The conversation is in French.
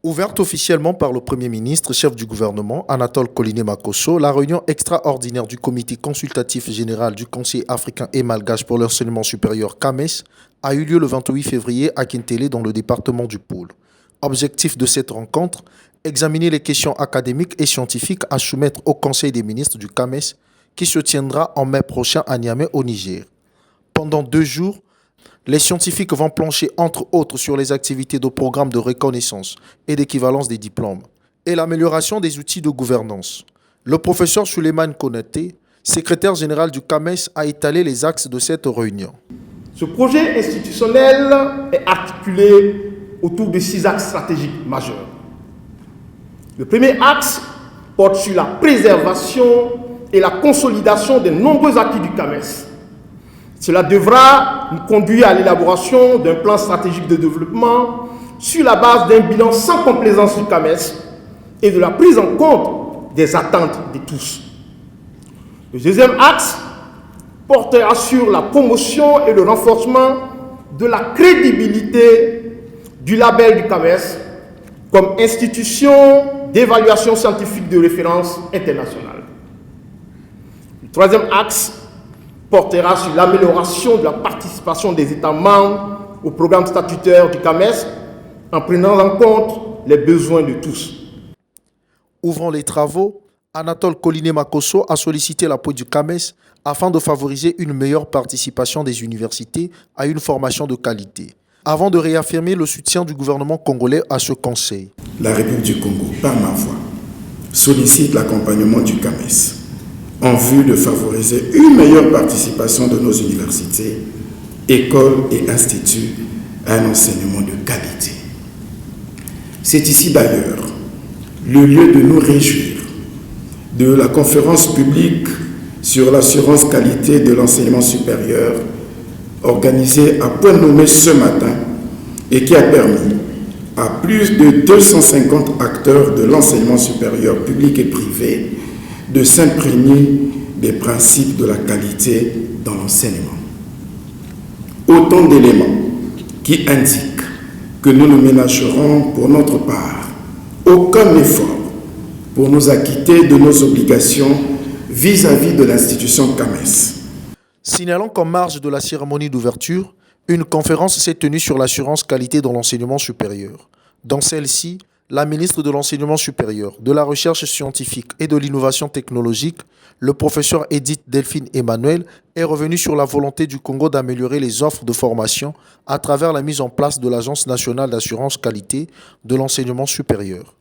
Ouverte officiellement par le Premier ministre, chef du gouvernement, Anatole Koliné-Makosso, la réunion extraordinaire du Comité consultatif général du Conseil africain et malgache pour l'enseignement supérieur CAMES a eu lieu le 28 février à Kintélé dans le département du Pôle. Objectif de cette rencontre, examiner les questions académiques et scientifiques à soumettre au Conseil des ministres du CAMES qui se tiendra en mai prochain à Niamey au Niger. Pendant 2 jours, les scientifiques vont plancher entre autres sur les activités de programmes de reconnaissance et d'équivalence des diplômes et l'amélioration des outils de gouvernance. Le professeur Souleymane Konaté, secrétaire général du CAMES, a étalé les axes de cette réunion. Ce projet institutionnel est articulé autour de 6 axes stratégiques majeurs. Le premier axe porte sur la préservation et la consolidation des nombreux acquis du CAMES. Cela devra nous conduire à l'élaboration d'un plan stratégique de développement sur la base d'un bilan sans complaisance du CAMES et de la prise en compte des attentes de tous. Le deuxième axe portera sur la promotion et le renforcement de la crédibilité du label du CAMES comme institution d'évaluation scientifique de référence internationale. Le troisième axe portera sur l'amélioration de la participation des États membres au programme statutaire du CAMES en prenant en compte les besoins de tous. Ouvrant les travaux, Anatole Koliné-Makosso a sollicité l'appui du CAMES afin de favoriser une meilleure participation des universités à une formation de qualité, avant de réaffirmer le soutien du gouvernement congolais à ce conseil. La République du Congo, par ma voix, sollicite l'accompagnement du CAMES en vue de favoriser une meilleure participation de nos universités, écoles et instituts à un enseignement de qualité. C'est ici d'ailleurs le lieu de nous réjouir de la conférence publique sur l'assurance qualité de l'enseignement supérieur organisée à point nommé ce matin et qui a permis à plus de 250 acteurs de l'enseignement supérieur public et privé de s'imprégner des principes de la qualité dans l'enseignement. Autant d'éléments qui indiquent que nous ne ménagerons pour notre part aucun effort pour nous acquitter de nos obligations vis-à-vis de l'institution CAMES. Signalant qu'en marge de la cérémonie d'ouverture, une conférence s'est tenue sur l'assurance qualité dans l'enseignement supérieur. Dans celle-ci, la ministre de l'Enseignement supérieur, de la Recherche scientifique et de l'Innovation technologique, le professeur Edith Delphine Emmanuel, est revenue sur la volonté du Congo d'améliorer les offres de formation à travers la mise en place de l'Agence nationale d'assurance qualité de l'enseignement supérieur.